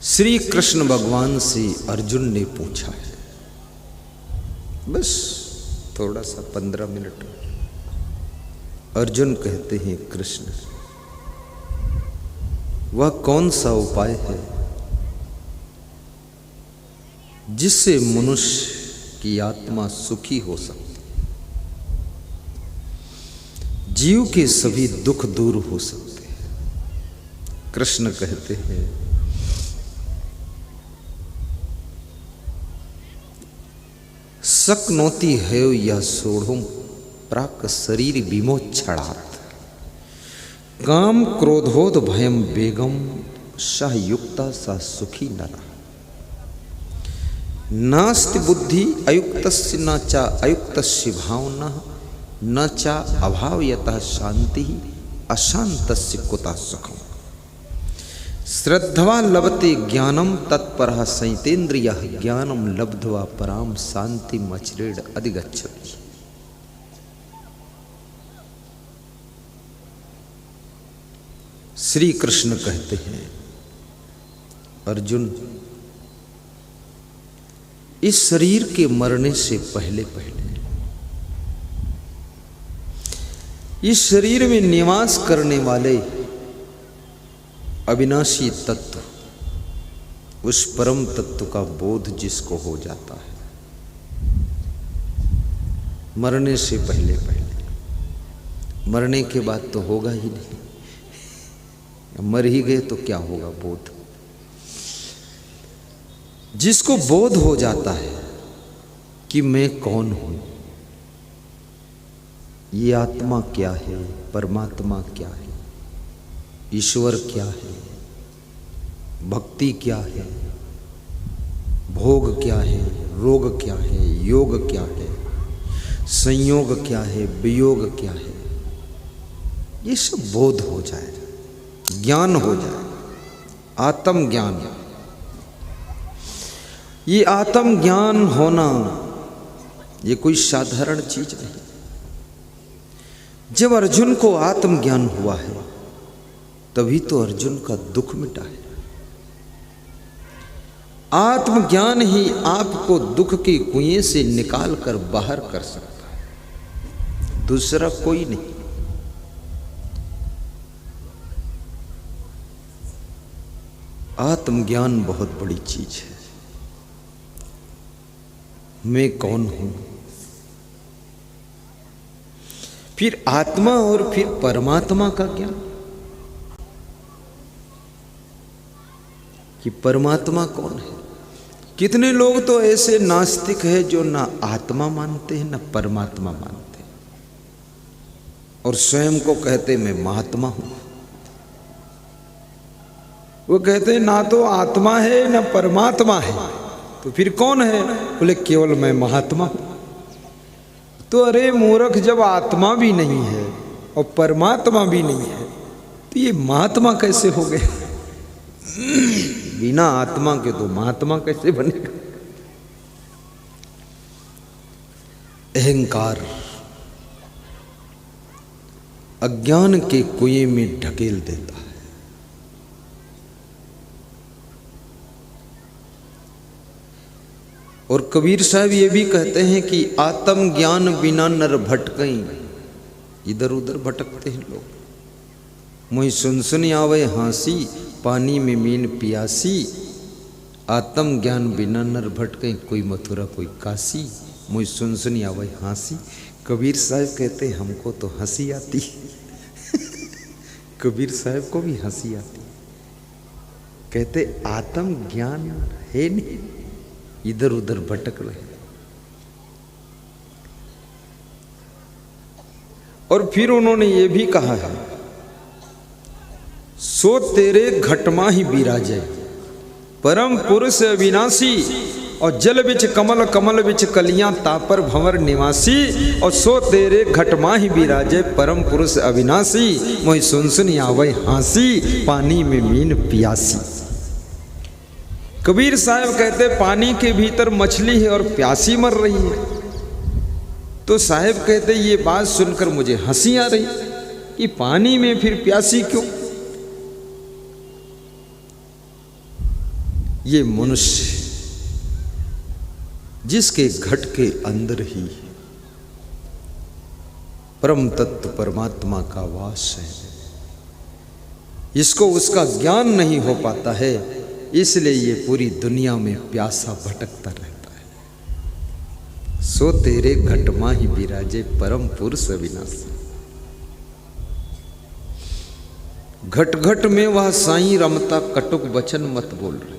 श्री कृष्ण भगवान से अर्जुन ने पूछा है, बस थोड़ा सा 15 मिनट। अर्जुन कहते हैं, कृष्ण वह कौन सा उपाय है जिससे मनुष्य की आत्मा सुखी हो सकती, जीव के सभी दुख दूर हो सकते हैं। कृष्ण कहते हैं, शक्नोति है यह सोढ़ों प्राक शरीर विमोक्षणात्, काम क्रोधोद भयम बेगम सह युक्ता सा सुखी नरा, नास्ति बुद्धि अयुक्तस्य न चा अयुक्तस्य भावना न चा अभावयतः शांति अशांतस्य कुतः सुखम, श्रद्धवा लभते ज्ञानम तत्परः संयतेन्द्रियः ज्ञानम लब्ध्वा पराम शांतिम अचिरेण अधिगच्छति। श्री कृष्ण कहते हैं, अर्जुन इस शरीर के मरने से पहले पहले इस शरीर में निवास करने वाले अविनाशी तत्व, उस परम तत्व का बोध जिसको हो जाता है मरने से पहले पहले, मरने के बाद तो होगा ही नहीं, मर ही गए तो क्या होगा बोध, जिसको बोध हो जाता है कि मैं कौन हूं, ये आत्मा क्या है, परमात्मा क्या है, ईश्वर क्या है, भक्ति क्या है, भोग क्या है, रोग क्या है, योग क्या है, संयोग क्या है, वियोग क्या है, ये सब बोध हो जाए, ज्ञान हो जाए, आत्म ज्ञान। ये आत्म ज्ञान होना ये कोई साधारण चीज नहीं। जब अर्जुन को आत्म ज्ञान हुआ है तभी तो अर्जुन का दुख मिटा है। आत्मज्ञान ही आपको दुख के कुएं से निकाल कर बाहर कर सकता है, दूसरा कोई नहीं। आत्मज्ञान बहुत बड़ी चीज है। मैं कौन हूं, फिर आत्मा और फिर परमात्मा का ज्ञान कि परमात्मा कौन है। कितने लोग तो ऐसे नास्तिक हैं जो ना आत्मा मानते हैं ना परमात्मा मानते हैं और स्वयं को कहते मैं महात्मा हूं। वो कहते हैं ना तो आत्मा है ना परमात्मा है, तो फिर कौन है? बोले केवल मैं महात्मा हूं। तो अरे मूर्ख, जब आत्मा भी नहीं है और परमात्मा भी नहीं है तो ये महात्मा कैसे हो गए? बिना आत्मा के तो महात्मा कैसे बनेगा? अहंकार अज्ञान के कुएं में ढकेल देता है। और कबीर साहब ये भी कहते हैं कि आत्म ज्ञान बिना नर भटकें। इधर उधर भटकते हैं लोग। मुझे सुन आवे हाँसी, पानी में मीन पियासी। आत्म ज्ञान बिना नर भटकें, कोई मथुरा कोई काशी। मुझे सुन आवे हाँसी। कबीर साहब कहते हैं हमको तो हंसी आती। कबीर साहब को भी हंसी आती। कहते आत्म ज्ञान है नहीं, इधर उधर भटक रहे। और फिर उन्होंने ये भी कहा है, सो तेरे घटमा ही बिराजे, परम पुरुष अविनाशी। और जल बिच कमल, कमल बिच कलियां, तापर भंवर निवासी। और सो तेरे घटमा ही बिराजे, परम पुरुष अविनाशी। मोहि सुन आवे हाँसी, पानी में मीन पियासी। कबीर साहब कहते पानी के भीतर मछली है और प्यासी मर रही है। तो साहब कहते ये बात सुनकर मुझे हंसी आ रही कि पानी में फिर प्यासी क्यों? ये मनुष्य जिसके घट के अंदर ही परम तत्व परमात्मा का वास है, इसको उसका ज्ञान नहीं हो पाता है, इसलिए ये पूरी दुनिया में प्यासा भटकता रहता है। सो तेरे घट माहि विराजे परम पुरुष अविनाशी। घट घट में वह साईं रमता, कटुक वचन मत बोल रहे।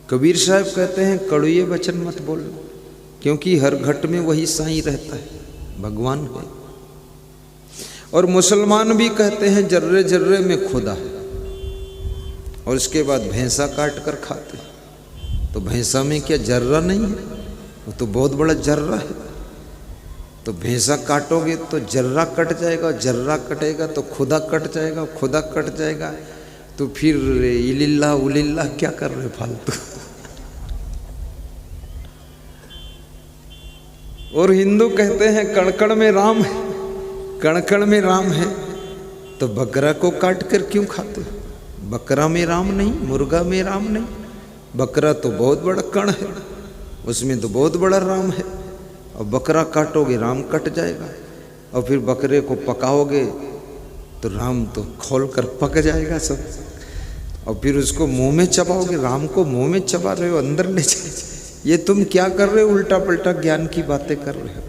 कबीर साहब कहते हैं कड़ुए वचन मत बोलना, क्योंकि हर घट में वही साईं रहता है, भगवान है। और मुसलमान भी कहते हैं जर्रे जर्रे में खुदा है, और उसके बाद भैंसा काट कर खाते। तो भैंसा में क्या जर्रा नहीं है? वो तो बहुत बड़ा जर्रा है। तो भैंसा काटोगे तो जर्रा कट जाएगा, जर्रा कटेगा तो खुदा कट जाएगा, खुदा कट जाएगा तो फिर इलिल्ला उलिल्ला क्या कर रहे फालतू। और हिंदू कहते हैं कण कण में राम है, कण कण में राम है, तो बकरा को काट कर क्यों खाते? बकरा में राम नहीं, मुर्गा में राम नहीं। बकरा तो बहुत बड़ा कण है, उसमें तो बहुत बड़ा राम है। और बकरा काटोगे राम कट जाएगा, और फिर बकरे को पकाओगे तो राम तो खोल कर पक जाएगा सब। और फिर उसको मुंह में चबाओगे, राम को मुंह में चबा रहे हो, अंदर ले जाए। ये तुम क्या कर रहे हो? उल्टा पलटा ज्ञान की बातें कर रहे हो।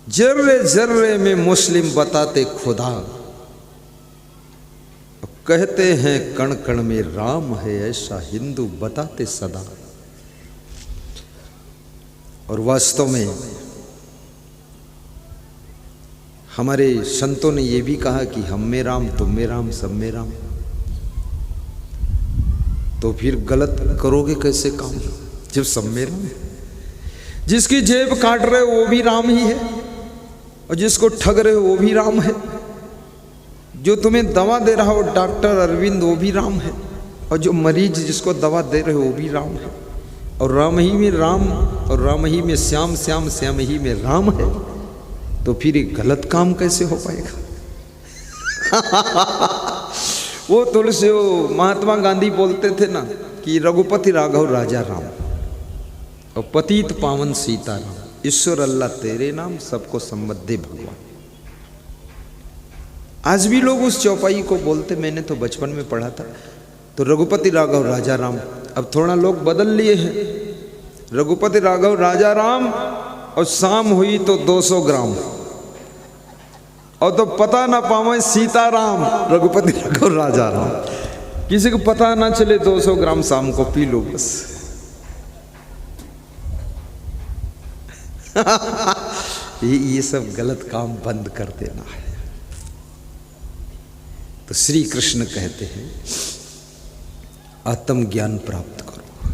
जर्रे जर्रे में मुस्लिम बताते खुदा, कहते हैं कण कण में राम है, ऐसा हिंदू बताते सदा। और वास्तव में हमारे संतों ने यह भी कहा कि हम में राम, तुम में राम, सब में राम। तो फिर गलत करोगे कैसे काम जब सब में राम है? जिसकी जेब काट रहे हो वो भी राम ही है, और जिसको ठग रहे हो वो भी राम है। जो तुम्हें दवा दे रहा हो डॉक्टर अरविंद, वो भी राम है। और जो मरीज जिसको दवा दे रहे हो वो भी राम है। और राम ही में राम, और राम ही में श्याम, श्याम श्याम ही में राम है। तो फिर एक गलत काम कैसे हो पाएगा? वो तुलसी, वो महात्मा गांधी बोलते थे ना कि रघुपति राघव राजा राम, और पतित पावन सीता राम, ईश्वर अल्लाह तेरे नाम, सबको सम्मत दे भगवान। आज भी लोग उस चौपाई को बोलते, मैंने तो बचपन में पढ़ा था। तो रघुपति राघव राजा राम, अब थोड़ा लोग बदल लिए हैं, रघुपति राघव राजा राम, और शाम हुई तो 200 ग्राम, और तो पता ना पावे सीताराम, रघुपति राघव राजा राम। किसी को पता ना चले 200 ग्राम शाम को पी लो बस। ये सब गलत काम बंद कर देना है। तो श्री कृष्ण कहते हैं आत्मज्ञान प्राप्त करो।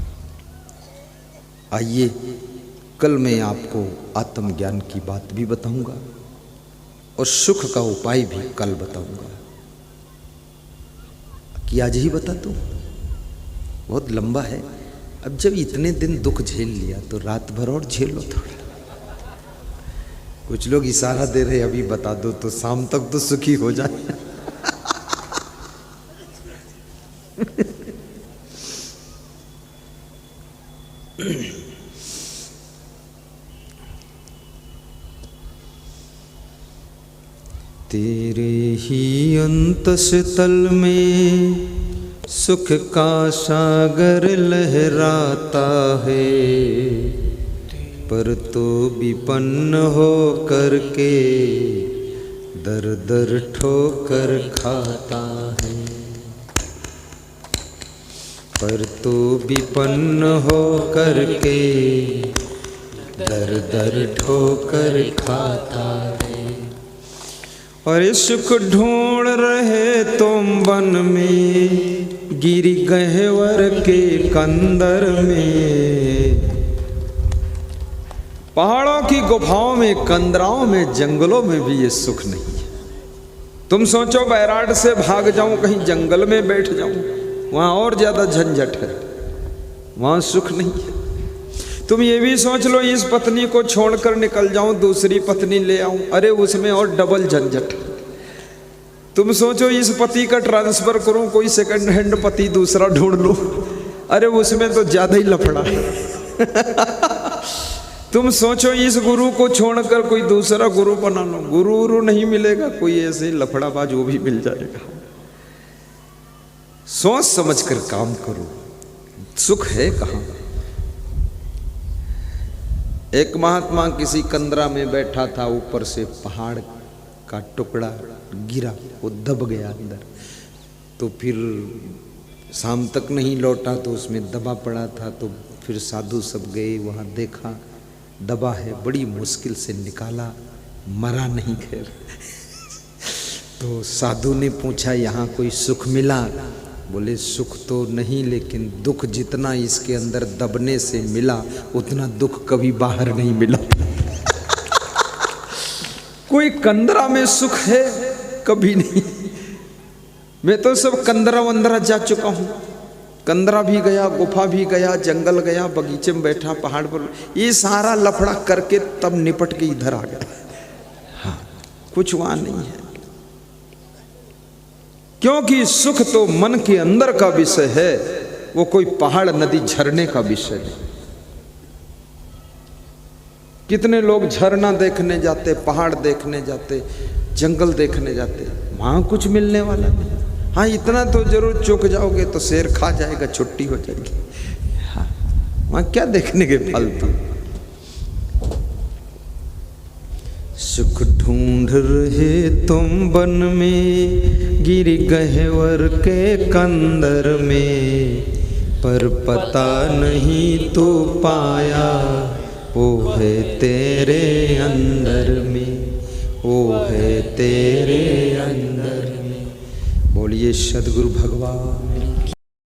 आइए कल मैं आपको आत्मज्ञान की बात भी बताऊंगा, और सुख का उपाय भी कल बताऊंगा। कि आज ही बता दूं? बहुत लंबा है। अब जब इतने दिन दुख झेल लिया तो रात भर और झेलो थोड़ा। कुछ लोग इशारा दे रहे अभी बता दो तो शाम तक तो सुखी हो जाए। तेरे ही अंतस तल में सुख का सागर लहराता है, पर तो विपन्न हो करके दर दर ठोकर खाता है। पर तो विपन्न हो करके दर दर ठोकर खाता है। और सुख ढूंढ रहे तुम वन में, गिरी गहवर के कंदर में, पहाड़ों की गुफाओं में, कंदराओं में, जंगलों में भी ये सुख नहीं है। तुम सोचो बैराट से भाग जाऊं, कहीं जंगल में बैठ जाऊं, वहां और ज्यादा झंझट है, वहां सुख नहीं है। तुम ये भी सोच लो इस पत्नी को छोड़कर निकल जाऊं, दूसरी पत्नी ले आऊं, अरे उसमें और डबल झंझट। तुम सोचो इस पति का ट्रांसफर करूं, कोई सेकंड हैंड पति दूसरा ढूंढ लूं, अरे उसमें तो ज्यादा ही लफड़ा है। तुम सोचो इस गुरु को छोड़कर कोई दूसरा गुरु बना लो, गुरु नहीं मिलेगा, कोई ऐसे ही लफड़ाबाज वो भी मिल जाएगा। सोच समझ कर काम करो, सुख है कहां। एक महात्मा किसी कंदरा में बैठा था, ऊपर से पहाड़ का टुकड़ा गिरा, वो दब गया अंदर। तो फिर शाम तक नहीं लौटा, तो उसमें दबा पड़ा था। तो फिर साधु सब गए वहाँ, देखा दबा है, बड़ी मुश्किल से निकाला, मरा नहीं खैर। तो साधु ने पूछा यहाँ कोई सुख मिला? बोले सुख तो नहीं, लेकिन दुख जितना इसके अंदर दबने से मिला उतना दुख कभी बाहर नहीं मिला। कोई कंदरा में सुख है? कभी नहीं। मैं तो सब कंदरा वंदरा जा चुका हूँ, कंदरा भी गया, गुफा भी गया, जंगल गया, बगीचे में बैठा, पहाड़ पर, ये सारा लफड़ा करके तब निपट के इधर आ गया। हाँ, कुछ वहां नहीं है, क्योंकि सुख तो मन के अंदर का विषय है, वो कोई पहाड़ नदी झरने का विषय नहीं। कितने लोग झरना देखने जाते, पहाड़ देखने जाते, जंगल देखने जाते, वहां कुछ मिलने वाला नहीं। हाँ, इतना तो जरूर चूक जाओगे तो शेर खा जाएगा, छुट्टी हो जाएगी। हाँ, वहां क्या देखने के फालतू। सुख ढूंढ रहे तुम वन में, गिर गहवर के कंदर में, पर पता नहीं तो पाया वो है तेरे अंदर में, वो है तेरे अंदर में। बोलिए सद्गुरु भगवान